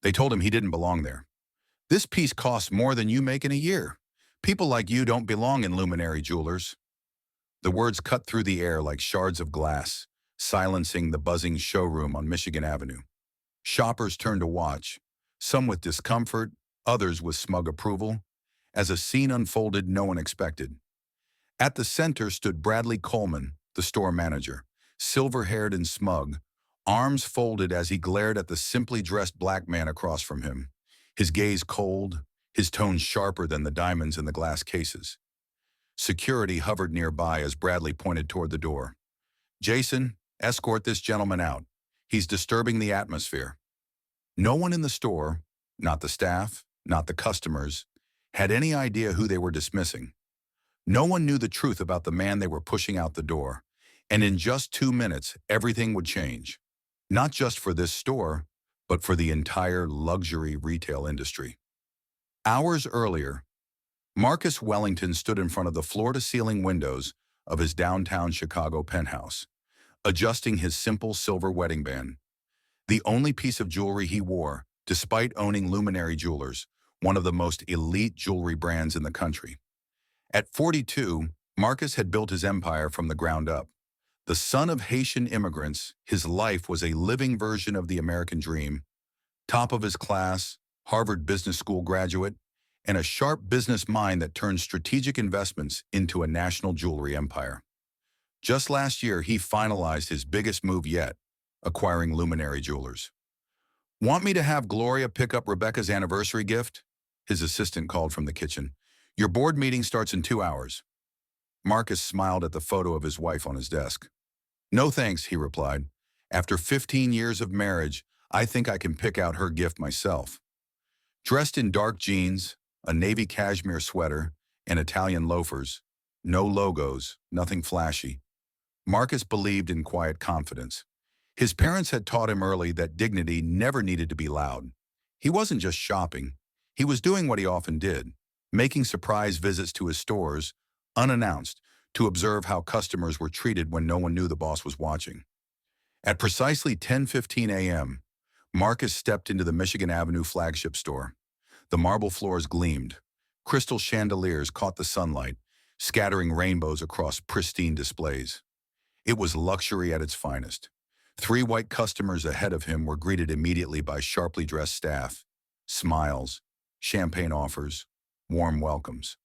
They told him he didn't belong there. This piece costs more than you make in a year. People like you don't belong in luminary jewelers. The words cut through the air like shards of glass, silencing the buzzing showroom on Michigan Avenue. Shoppers turned to watch, some with discomfort, others with smug approval, as a scene unfolded no one expected. At the center stood Bradley Coleman, the store manager, silver-haired and smug, arms folded as he glared at the simply dressed black man across from him, his gaze cold, his tone sharper than the diamonds in the glass cases. Security hovered nearby as Bradley pointed toward the door. "Jason, escort this gentleman out. He's disturbing the atmosphere." No one in the store, not the staff, not the customers, had any idea who they were dismissing. No one knew the truth about the man they were pushing out the door, and in just 2 minutes, everything would change. Not just for this store, but for the entire luxury retail industry. Hours earlier, Marcus Wellington stood in front of the floor-to-ceiling windows of his downtown Chicago penthouse, adjusting his simple silver wedding band, the only piece of jewelry he wore, despite owning Luminary Jewelers, one of the most elite jewelry brands in the country. At 42, Marcus had built his empire from the ground up. The son of Haitian immigrants, his life was a living version of the American dream. Top of his class, Harvard Business School graduate, and a sharp business mind that turned strategic investments into a national jewelry empire. Just last year, he finalized his biggest move yet, acquiring Luminary Jewelers. "Want me to have Gloria pick up Rebecca's anniversary gift?" his assistant called from the kitchen. "Your board meeting starts in 2 hours." Marcus smiled at the photo of his wife on his desk. "No thanks," he replied. "After 15 years of marriage, I think I can pick out her gift myself." Dressed in dark jeans, a navy cashmere sweater, and Italian loafers, no logos, nothing flashy, Marcus believed in quiet confidence. His parents had taught him early that dignity never needed to be loud. He wasn't just shopping. He was doing what he often did, making surprise visits to his stores, unannounced, to observe how customers were treated when no one knew the boss was watching. At precisely 10:15 a.m., Marcus stepped into the Michigan Avenue flagship store. The marble floors gleamed. Crystal chandeliers caught the sunlight, scattering rainbows across pristine displays. It was luxury at its finest. 3 white customers ahead of him were greeted immediately by sharply dressed staff, smiles, champagne offers, warm welcomes.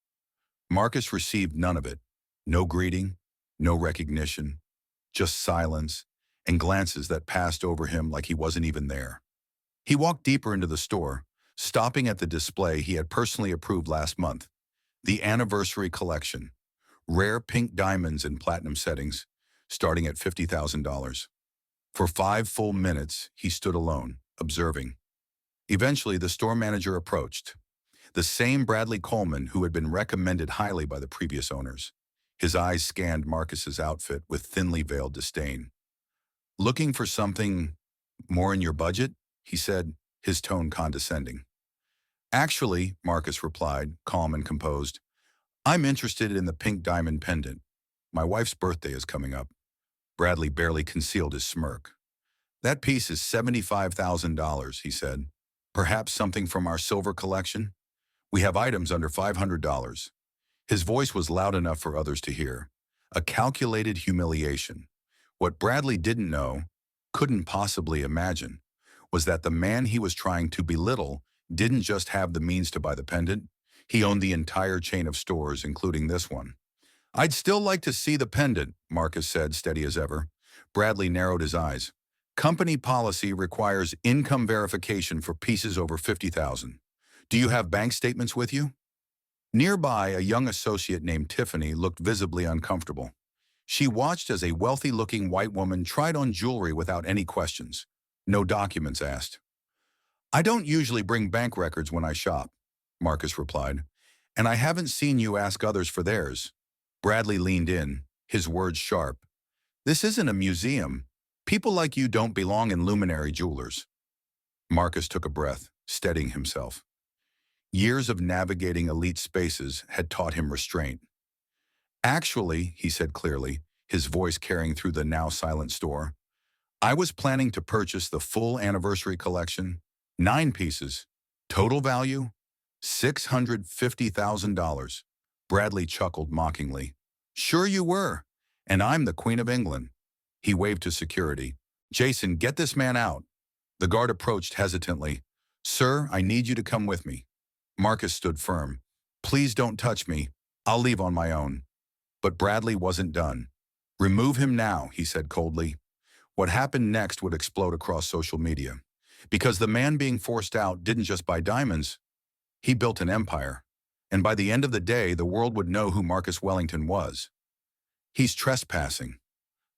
Marcus received none of it. No greeting, no recognition, just silence and glances that passed over him like he wasn't even there. He walked deeper into the store, stopping at the display he had personally approved last month, the Anniversary Collection, rare pink diamonds in platinum settings, starting at $50,000. For 5 full minutes, he stood alone, observing. Eventually, the store manager approached, the same Bradley Coleman who had been recommended highly by the previous owners. His eyes scanned Marcus's outfit with thinly veiled disdain. "Looking for something more in your budget?" he said, his tone condescending. "Actually," Marcus replied, calm and composed, "I'm interested in the pink diamond pendant. My wife's birthday is coming up." Bradley barely concealed his smirk. "That piece is $75,000, he said. "Perhaps something from our silver collection? We have items under $500. His voice was loud enough for others to hear. A calculated humiliation. What Bradley didn't know, couldn't possibly imagine, was that the man he was trying to belittle didn't just have the means to buy the pendant. He owned the entire chain of stores, including this one. "I'd still like to see the pendant," Marcus said, steady as ever. Bradley narrowed his eyes. "Company policy requires income verification for pieces over $50,000. Do you have bank statements with you?" Nearby, a young associate named Tiffany looked visibly uncomfortable. She watched as a wealthy-looking white woman tried on jewelry without any questions. "No documents asked." "I don't usually bring bank records when I shop," Marcus replied. "And I haven't seen you ask others for theirs." Bradley leaned in, his words sharp. "This isn't a museum. People like you don't belong in Luminary Jewelers." Marcus took a breath, steadying himself. Years of navigating elite spaces had taught him restraint. "Actually," he said clearly, his voice carrying through the now silent store, "I was planning to purchase the full anniversary collection, 9 pieces. Total value? $650,000. Bradley chuckled mockingly. Sure you were. And I'm the Queen of England. He waved to security. Jason, get this man out. The guard approached hesitantly. Sir, I need you to come with me. Marcus stood firm. Please don't touch me. I'll leave on my own. But Bradley wasn't done. Remove him now, he said coldly. What happened next would explode across social media. Because the man being forced out didn't just buy diamonds, he built an empire. And by the end of the day, the world would know who Marcus Wellington was. He's trespassing.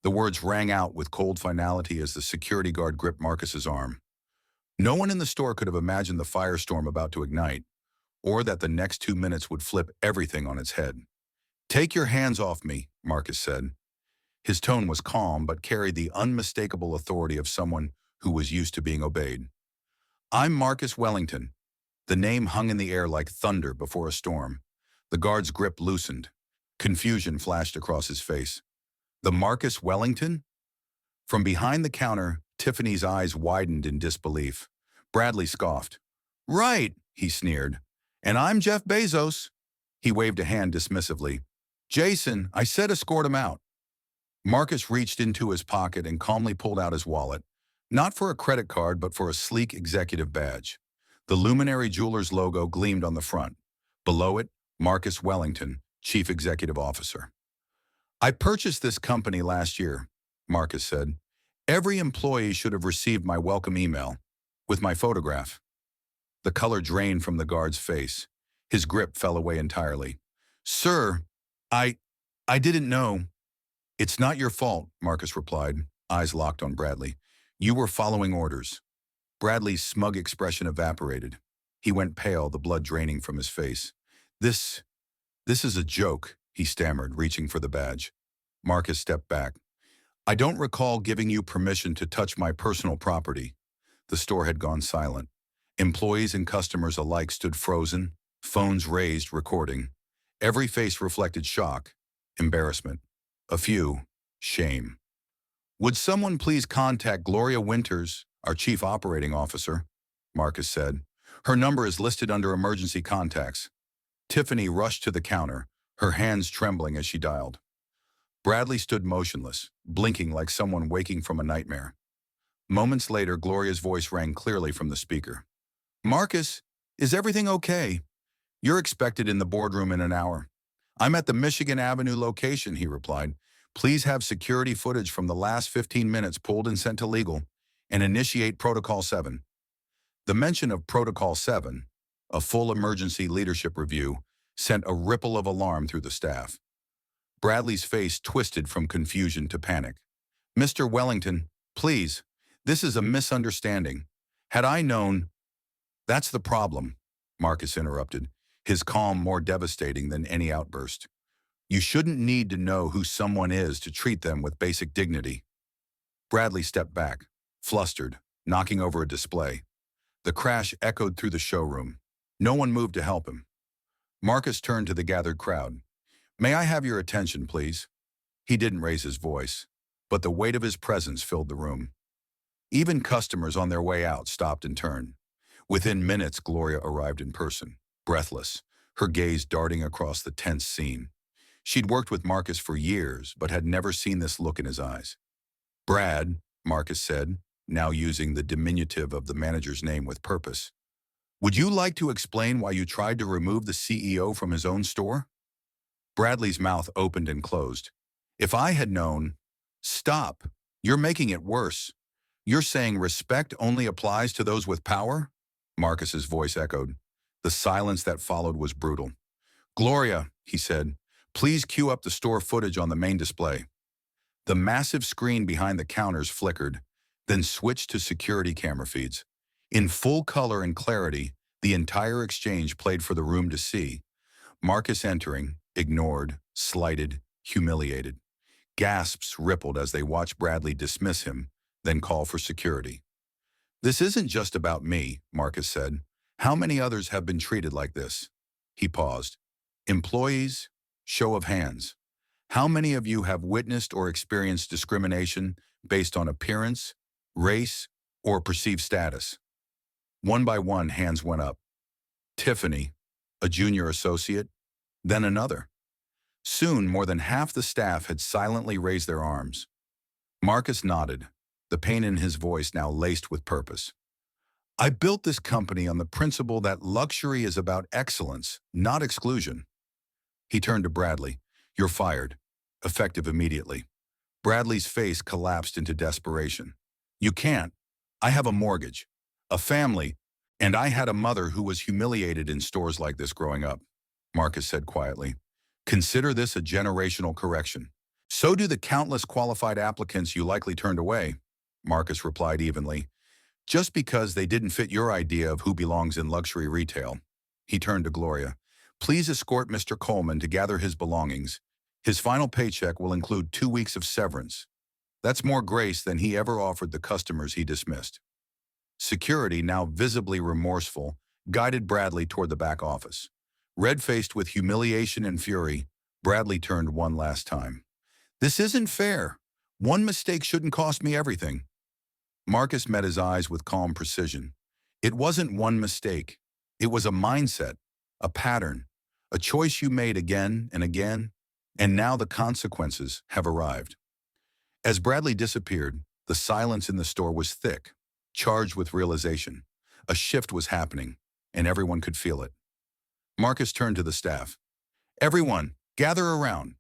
The words rang out with cold finality as the security guard gripped Marcus's arm. No one in the store could have imagined the firestorm about to ignite, or that the next 2 minutes would flip everything on its head. Take your hands off me, Marcus said. His tone was calm but carried the unmistakable authority of someone who was used to being obeyed. I'm Marcus Wellington. The name hung in the air like thunder before a storm. The guard's grip loosened. Confusion flashed across his face. The Marcus Wellington? From behind the counter, Tiffany's eyes widened in disbelief. Bradley scoffed. Right, he sneered. And I'm Jeff Bezos. He waved a hand dismissively. Jason, I said escort him out. Marcus reached into his pocket and calmly pulled out his wallet, not for a credit card but for a sleek executive badge. The Luminary Jewelers logo gleamed on the front. Below it, Marcus Wellington, Chief Executive Officer. I purchased this company last year, Marcus said. Every employee should have received my welcome email, with my photograph. The color drained from the guard's face. His grip fell away entirely. Sir, I didn't know. It's not your fault, Marcus replied, eyes locked on Bradley. You were following orders. Bradley's smug expression evaporated. He went pale, the blood draining from his face. This is a joke, he stammered, reaching for the badge. Marcus stepped back. I don't recall giving you permission to touch my personal property. The store had gone silent. Employees and customers alike stood frozen, phones raised, recording. Every face reflected shock, embarrassment. A few, shame. Would someone please contact Gloria Winters, our Chief Operating Officer? Marcus said. Her number is listed under emergency contacts. Tiffany rushed to the counter, her hands trembling as she dialed. Bradley stood motionless, blinking like someone waking from a nightmare. Moments later, Gloria's voice rang clearly from the speaker. Marcus, is everything okay? You're expected in the boardroom in an hour. I'm at the Michigan Avenue location, he replied. Please have security footage from the last 15 minutes pulled and sent to legal, and initiate Protocol 7. The mention of Protocol 7, a full emergency leadership review, sent a ripple of alarm through the staff. Bradley's face twisted from confusion to panic. Mr. Wellington, please, this is a misunderstanding. Had I known... That's the problem, Marcus interrupted, his calm more devastating than any outburst. You shouldn't need to know who someone is to treat them with basic dignity. Bradley stepped back, flustered, knocking over a display. The crash echoed through the showroom. No one moved to help him. Marcus turned to the gathered crowd. May I have your attention, please? He didn't raise his voice, but the weight of his presence filled the room. Even customers on their way out stopped and turned. Within minutes, Gloria arrived in person, breathless, her gaze darting across the tense scene. She'd worked with Marcus for years, but had never seen this look in his eyes. Brad, Marcus said, now using the diminutive of the manager's name with purpose. Would you like to explain why you tried to remove the CEO from his own store? Bradley's mouth opened and closed. If I had known... Stop. You're making it worse. You're saying respect only applies to those with power? Marcus's voice echoed. The silence that followed was brutal. Gloria, he said, please cue up the store footage on the main display. The massive screen behind the counters flickered, then switched to security camera feeds. In full color and clarity, the entire exchange played for the room to see. Marcus entering, ignored, slighted, humiliated. Gasps rippled as they watched Bradley dismiss him, then call for security. This isn't just about me, Marcus said. How many others have been treated like this? He paused. Employees? Show of hands. How many of you have witnessed or experienced discrimination based on appearance, race, or perceived status? One by one, hands went up. Tiffany, a junior associate, then another. Soon, more than half the staff had silently raised their arms. Marcus nodded, the pain in his voice now laced with purpose. I built this company on the principle that luxury is about excellence, not exclusion. He turned to Bradley. You're fired. Effective immediately. Bradley's face collapsed into desperation. You can't. I have a mortgage, a family, and I had a mother who was humiliated in stores like this growing up, Marcus said quietly. Consider this a generational correction. So do the countless qualified applicants you likely turned away, Marcus replied evenly, just because they didn't fit your idea of who belongs in luxury retail. He turned to Gloria. Please escort Mr. Coleman to gather his belongings. His final paycheck will include 2 weeks of severance. That's more grace than he ever offered the customers he dismissed. Security, now visibly remorseful, guided Bradley toward the back office. Red-faced with humiliation and fury, Bradley turned one last time. This isn't fair. One mistake shouldn't cost me everything. Marcus met his eyes with calm precision. It wasn't one mistake. It was a mindset, a pattern, a choice you made again and again, and now the consequences have arrived. As Bradley disappeared, the silence in the store was thick, charged with realization. A shift was happening, and everyone could feel it. Marcus turned to the staff. Everyone, gather around.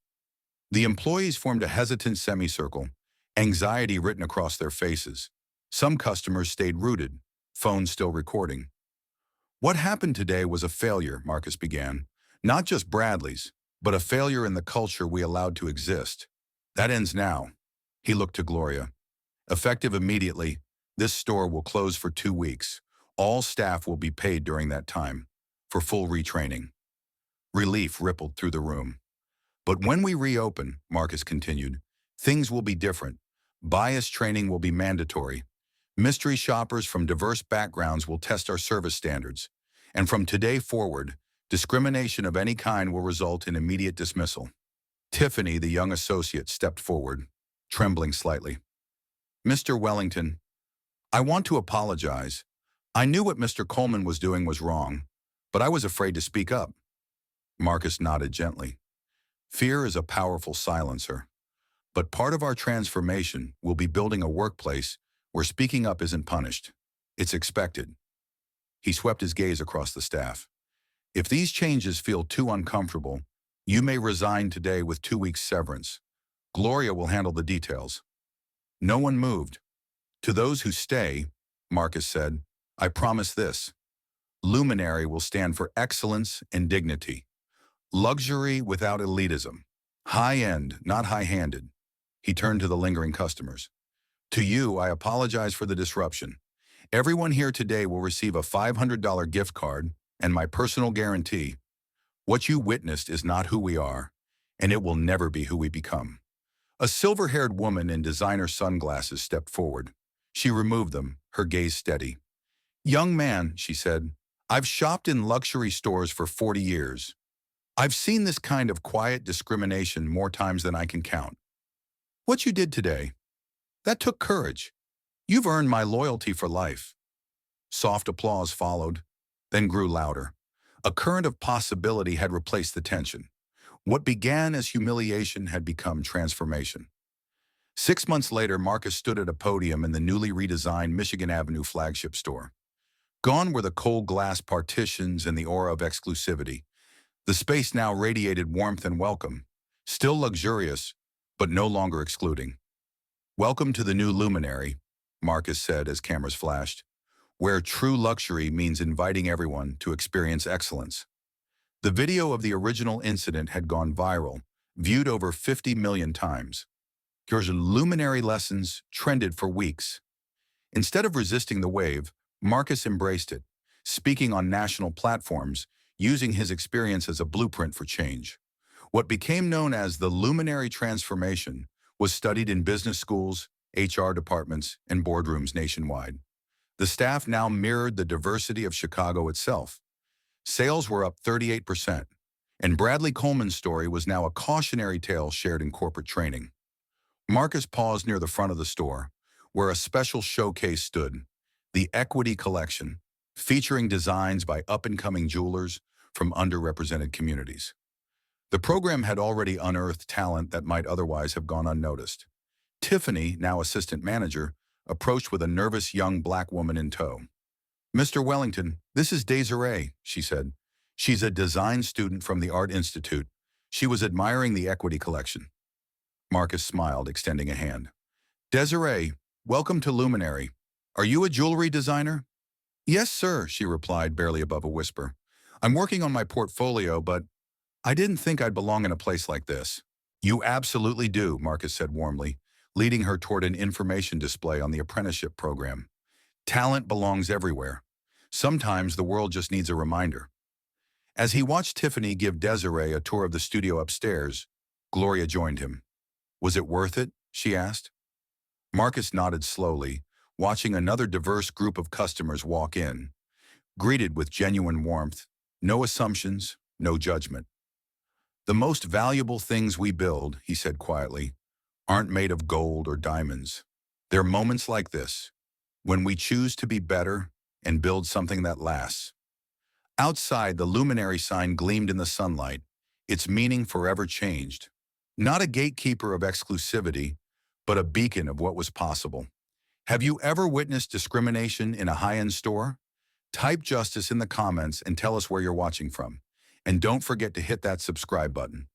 The employees formed a hesitant semicircle, anxiety written across their faces. Some customers stayed rooted, phones still recording. What happened today was a failure, Marcus began. Not just Bradley's, but a failure in the culture we allowed to exist. That ends now. He looked to Gloria. Effective immediately, this store will close for 2 weeks. All staff will be paid during that time, for full retraining. Relief rippled through the room. But when we reopen, Marcus continued, things will be different. Bias training will be mandatory. Mystery shoppers from diverse backgrounds will test our service standards. And from today forward, discrimination of any kind will result in immediate dismissal. Tiffany, the young associate, stepped forward, trembling slightly. Mr. Wellington, I want to apologize. I knew what Mr. Coleman was doing was wrong, but I was afraid to speak up. Marcus nodded gently. Fear is a powerful silencer. But part of our transformation will be building a workplace where speaking up isn't punished. It's expected. He swept his gaze across the staff. If these changes feel too uncomfortable, you may resign today with 2 weeks severance. Gloria will handle the details. No one moved. To those who stay, Marcus said, I promise this. Luminary will stand for excellence and dignity. Luxury without elitism. High-end, not high-handed. He turned to the lingering customers. To you, I apologize for the disruption. Everyone here today will receive a $500 gift card and my personal guarantee. What you witnessed is not who we are, and it will never be who we become. A silver-haired woman in designer sunglasses stepped forward. She removed them, her gaze steady. Young man, she said, I've shopped in luxury stores for 40 years. I've seen this kind of quiet discrimination more times than I can count. What you did today, that took courage. You've earned my loyalty for life. Soft applause followed, then grew louder. A current of possibility had replaced the tension. What began as humiliation had become transformation. 6 months later, Marcus stood at a podium in the newly redesigned Michigan Avenue flagship store. Gone were the cold glass partitions and the aura of exclusivity. The space now radiated warmth and welcome, still luxurious, but no longer excluding. Welcome to the new luminary, Marcus said as cameras flashed, where true luxury means inviting everyone to experience excellence. The video of the original incident had gone viral, viewed over 50 million times. Your luminary lessons trended for weeks. Instead of resisting the wave, Marcus embraced it, speaking on national platforms, using his experience as a blueprint for change. What became known as the luminary transformation was studied in business schools, HR departments, and boardrooms nationwide. The staff now mirrored the diversity of Chicago itself. Sales were up 38%, and Bradley Coleman's story was now a cautionary tale shared in corporate training. Marcus paused near the front of the store, where a special showcase stood, the Equity Collection, featuring designs by up-and-coming jewelers from underrepresented communities. The program had already unearthed talent that might otherwise have gone unnoticed. Tiffany, now assistant manager, approached with a nervous young black woman in tow. "Mr. Wellington, this is Desiree," she said. "She's a design student from the Art Institute. She was admiring the equity collection." Marcus smiled, extending a hand. "Desiree, welcome to Luminary. Are you a jewelry designer?" "Yes, sir," she replied, barely above a whisper. "I'm working on my portfolio, but I didn't think I'd belong in a place like this." "You absolutely do," Marcus said warmly, leading her toward an information display on the apprenticeship program. "Talent belongs everywhere. Sometimes the world just needs a reminder." As he watched Tiffany give Desiree a tour of the studio upstairs, Gloria joined him. "Was it worth it?" she asked. Marcus nodded slowly, watching another diverse group of customers walk in, greeted with genuine warmth, no assumptions, no judgment. "The most valuable things we build," he said quietly, "aren't made of gold or diamonds. They're moments like this, when we choose to be better and build something that lasts." Outside, the luminary sign gleamed in the sunlight, its meaning forever changed. Not a gatekeeper of exclusivity, but a beacon of what was possible. Have you ever witnessed discrimination in a high-end store? Type justice in the comments and tell us where you're watching from. And don't forget to hit that subscribe button.